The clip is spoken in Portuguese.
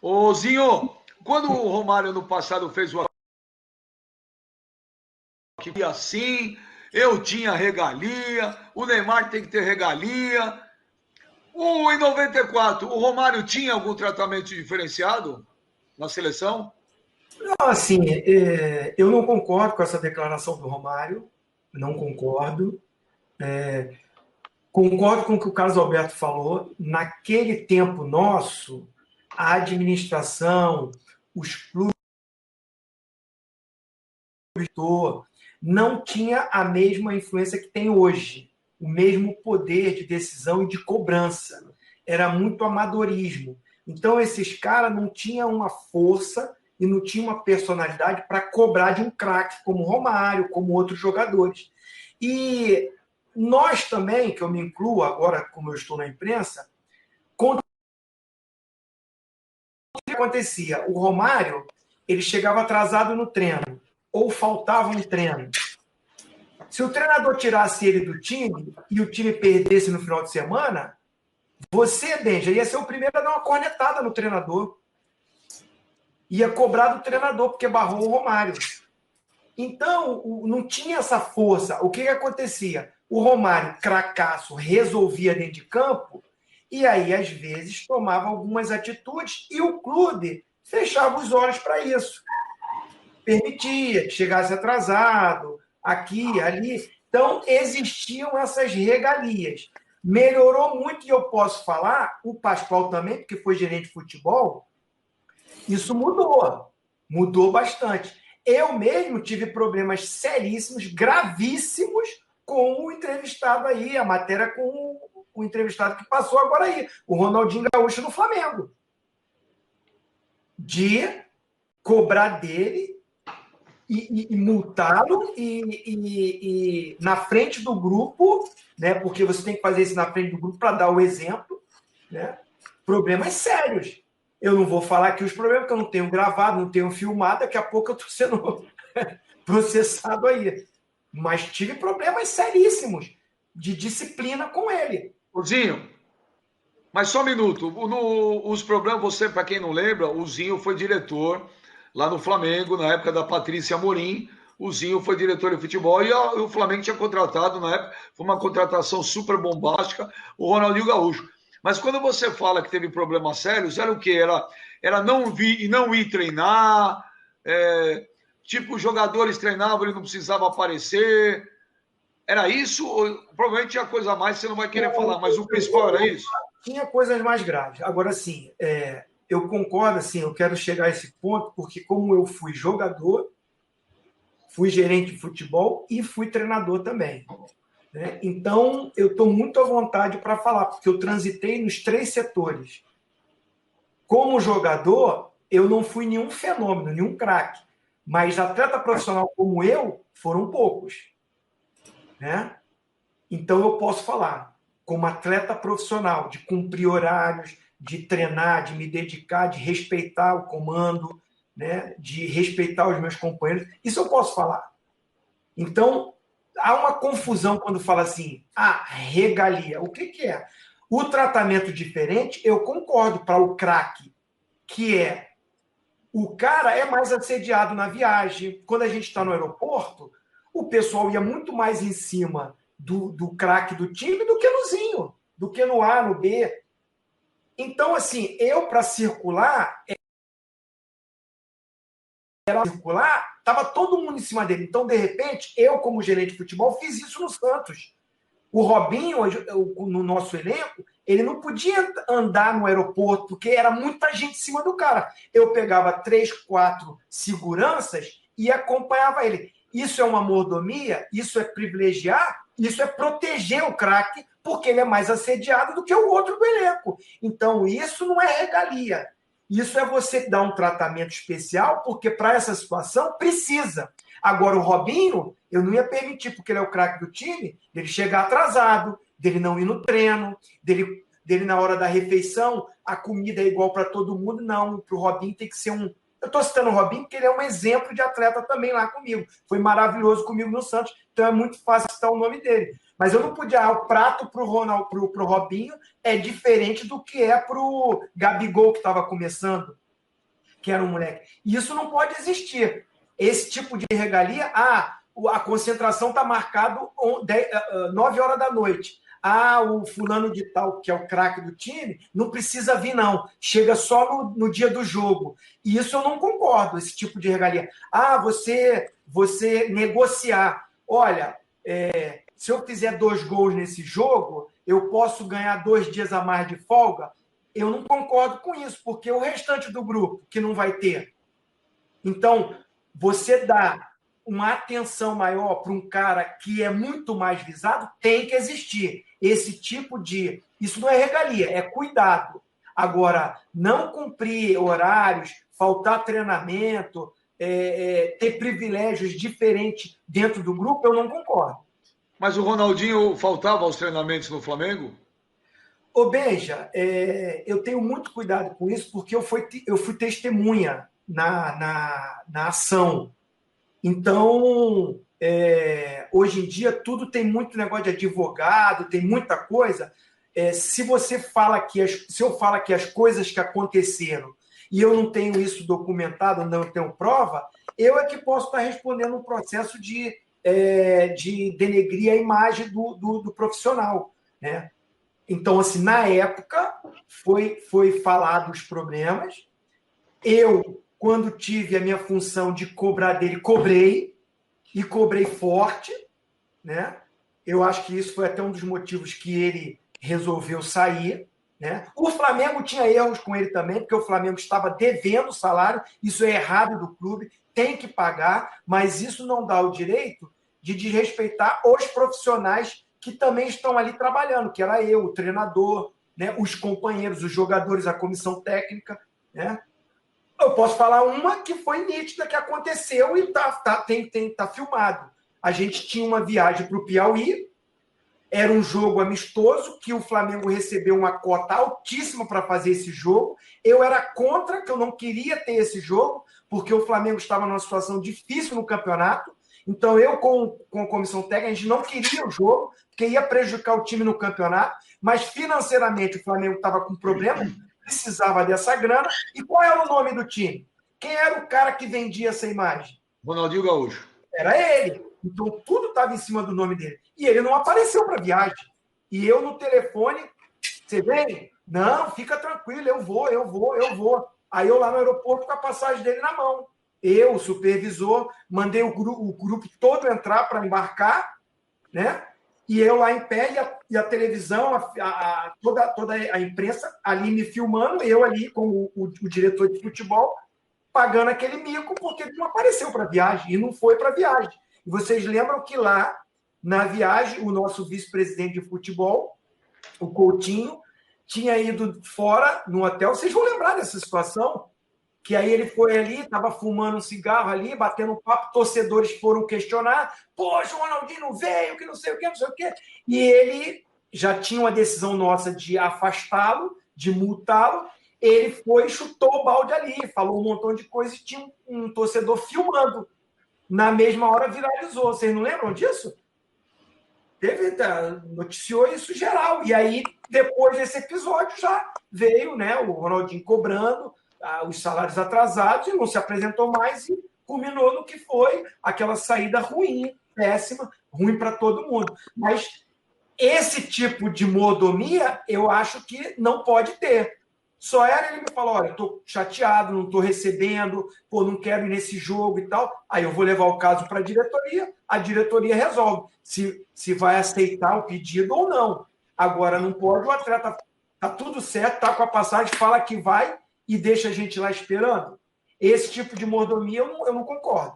Ô, Zinho, quando o Romário no passado fez o que assim, eu tinha regalia, o Neymar tem que ter regalia. Em 94, o Romário tinha algum tratamento diferenciado na seleção? Não, assim, eu não concordo com essa declaração do Romário, não concordo. Concordo com o que o Carlos Alberto falou. Naquele tempo nosso, a administração, os clubes não tinha a mesma influência que tem hoje, o mesmo poder de decisão e de cobrança. Era muito amadorismo. Então, esses caras não tinham uma força e não tinham uma personalidade para cobrar de um craque como Romário, como outros jogadores. E nós também, que eu me incluo agora, como eu estou na imprensa, o que acontecia? O Romário, ele chegava atrasado no treino, ou faltava um treino. Se o treinador tirasse ele do time e o time perdesse no final de semana, você, Benja, ia ser o primeiro a dar uma cornetada no treinador. Ia cobrar do treinador, porque barrou o Romário. Então, não tinha essa força. O que acontecia? O Romário, cracaço, resolvia dentro de campo, e aí, às vezes, tomava algumas atitudes e o clube fechava os olhos para isso. Permitia que chegasse atrasado, aqui, ali. Então, existiam essas regalias. Melhorou muito, e eu posso falar, o Pascoal também, porque foi gerente de futebol, isso mudou bastante. Eu mesmo tive problemas seríssimos, gravíssimos, com o entrevistado aí, a matéria com o entrevistado que passou agora aí, o Ronaldinho Gaúcho no Flamengo. De cobrar dele e multá-lo e na frente do grupo, né? Porque você tem que fazer isso na frente do grupo para dar o exemplo, né? Problemas sérios. Eu não vou falar aqui os problemas, porque eu não tenho gravado, não tenho filmado, daqui a pouco eu estou sendo processado aí. Mas tive problemas seríssimos de disciplina com ele. Zinho, mas só um minuto. Os problemas, você, para quem não lembra, o Zinho foi diretor lá no Flamengo, na época da Patrícia Amorim. O Zinho foi diretor de futebol e o Flamengo tinha contratado na época, foi uma contratação super bombástica, o Ronaldinho Gaúcho. Mas quando você fala que teve problemas sérios, era o quê? Era não vir e não ir treinar, tipo, os jogadores treinavam, ele não precisava aparecer. Era isso? Ou provavelmente tinha coisa a mais, você não vai querer falar, mas o principal era isso? Tinha coisas mais graves. Agora, sim, eu concordo, assim, eu quero chegar a esse ponto, porque como eu fui jogador, fui gerente de futebol e fui treinador também. Né? Então, eu estou muito à vontade para falar, porque eu transitei nos 3 setores. Como jogador, eu não fui nenhum fenômeno, nenhum craque. Mas atleta profissional como eu, foram poucos. Né? Então, eu posso falar, como atleta profissional, de cumprir horários, de treinar, de me dedicar, de respeitar o comando, né? De respeitar os meus companheiros. Isso eu posso falar. Então, há uma confusão quando fala assim, regalia. O que é? O tratamento diferente, eu concordo para o craque, que o cara é mais assediado na viagem. Quando a gente está no aeroporto, o pessoal ia muito mais em cima do craque do time do que no Zinho, do que no A, no B. Então, assim, eu para circular, estava todo mundo em cima dele. Então, de repente, eu, como gerente de futebol, fiz isso no Santos. O Robinho, no nosso elenco, ele não podia andar no aeroporto, porque era muita gente em cima do cara. Eu pegava 3, 4 seguranças e acompanhava ele. Isso é uma mordomia? Isso é privilegiar? Isso é proteger o craque, porque ele é mais assediado do que o outro do elenco. Então, isso não é regalia. Isso é você dar um tratamento especial, porque para essa situação precisa. Agora, o Robinho, eu não ia permitir, porque ele é o craque do time, dele chegar atrasado, dele não ir no treino, dele na hora da refeição, a comida é igual para todo mundo. Não, para o Robinho tem que ser um... Eu estou citando o Robinho porque ele é um exemplo de atleta também lá comigo. Foi maravilhoso comigo no Santos, então é muito fácil citar o nome dele. Mas eu não podia... O prato para o Robinho é diferente do que é para o Gabigol, que estava começando. que era um moleque. E isso não pode existir. Esse tipo de regalia, a concentração está marcada 9 horas da noite. O fulano de tal, que é o craque do time, não precisa vir, não. Chega só no dia do jogo. E isso eu não concordo, esse tipo de regalia. Você negociar. Olha, se eu fizer 2 gols nesse jogo, eu posso ganhar 2 dias a mais de folga. Eu não concordo com isso, porque o restante do grupo que não vai ter. Então, você dá uma atenção maior para um cara que é muito mais visado, tem que existir. Esse tipo de... Isso não é regalia, é cuidado. Agora, não cumprir horários, faltar treinamento, ter privilégios diferentes dentro do grupo, eu não concordo. Mas o Ronaldinho faltava aos treinamentos no Flamengo? Ô, Benja, eu tenho muito cuidado com isso, porque eu fui testemunha na ação. Então, hoje em dia, tudo tem muito negócio de advogado, tem muita coisa. Se eu falo que as coisas que aconteceram e eu não tenho isso documentado, não tenho prova, eu é que posso estar respondendo um processo de denegrir a imagem do profissional, né? Então, assim, na época, foi falado os problemas. Eu, quando tive a minha função de cobrar dele, cobrei forte, né? Eu acho que isso foi até um dos motivos que ele resolveu sair, né? O Flamengo tinha erros com ele também, porque o Flamengo estava devendo salário, isso é errado do clube, tem que pagar, mas isso não dá o direito de desrespeitar os profissionais que também estão ali trabalhando, que era eu, o treinador, né? Os companheiros, os jogadores, a comissão técnica, né? Eu posso falar uma que foi nítida, que aconteceu e tá filmado. A gente tinha uma viagem para o Piauí, era um jogo amistoso, que o Flamengo recebeu uma cota altíssima para fazer esse jogo. Eu era contra, que eu não queria ter esse jogo, porque o Flamengo estava numa situação difícil no campeonato. Então, eu, com a comissão técnica, a gente não queria o jogo, porque ia prejudicar o time no campeonato, mas financeiramente o Flamengo estava com problema, precisava dessa grana. E qual era o nome do time? Quem era o cara que vendia essa imagem? Ronaldinho Gaúcho. Era ele. Então, tudo estava em cima do nome dele. E ele não apareceu para a viagem. E eu no telefone, você vem? Não, fica tranquilo, eu vou. Aí eu lá no aeroporto com a passagem dele na mão. Eu, o supervisor, mandei o grupo todo entrar para embarcar, né? E eu lá em pé e a televisão, toda a imprensa ali me filmando, eu ali como o diretor de futebol, pagando aquele mico porque ele não apareceu para a viagem e não foi para a viagem. E vocês lembram que lá, na viagem, o nosso vice-presidente de futebol, o Coutinho, tinha ido fora no hotel. Vocês vão lembrar dessa situação? Que aí ele foi ali, estava fumando um cigarro ali, batendo um papo, torcedores foram questionar, poxa, o Ronaldinho não veio, que não sei o quê, não sei o quê. E ele já tinha uma decisão nossa de afastá-lo, de multá-lo, ele foi e chutou o balde ali, falou um montão de coisa e tinha um torcedor filmando. Na mesma hora viralizou. Vocês não lembram disso? Noticiou isso geral. E aí, depois desse episódio, já veio, né, o Ronaldinho cobrando os salários atrasados e não se apresentou mais e culminou no que foi aquela saída ruim, péssima, ruim para todo mundo. Mas esse tipo de mordomia, eu acho que não pode ter. Só era ele me falou, olha, estou chateado, não estou recebendo, não quero ir nesse jogo e tal. Aí eu vou levar o caso para a diretoria resolve se vai aceitar o pedido ou não. Agora, não pode o atleta, tá tudo certo, tá com a passagem, fala que vai e deixa a gente lá esperando. Esse tipo de mordomia eu não concordo.